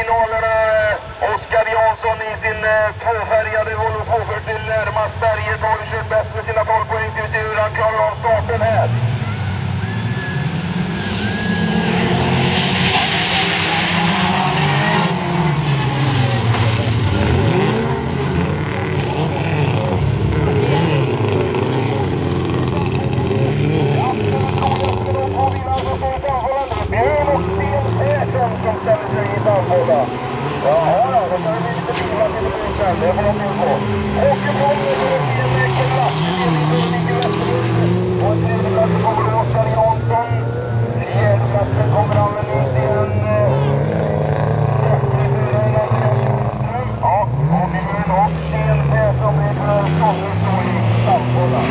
marginalerna. Oskar Jansson i sin tvåfärgade Volvo 240 närmast berget har kört bäst med sina 12 poäng. Så vi ser hur han klarar av starten här. Som ställer sig i bandhålla. Jaha, då tar vi lite bilar till det får de in på. Åker på med kollapsledning för ligger Västerlund. Och tredje platsen kommer Oskar Jansson. Fjärde platsen kommer Anne Lundén. Ja, och Björn och Sten Persson blir för Skåne stå i bandhålla.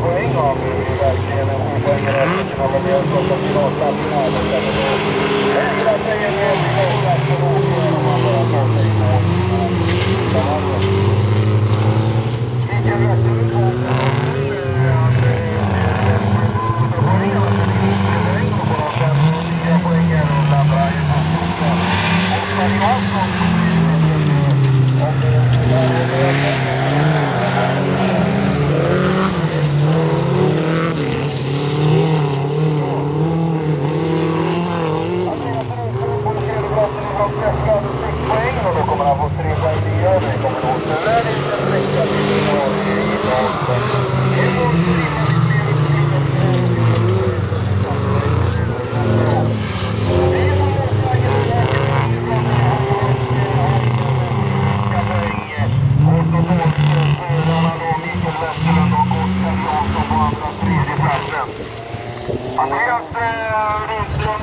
Poäng av verkligen en poängare eftersom har väl stått till avsatsen här. Vägra sig en hel del avsatsen och om man bara tar sig in och vilken Västerlund på poänger och laddar ju Oskar Jansson och då kommer han få 3 poäng i övrigt. Kommer då så där lite räcka Andreas Rydström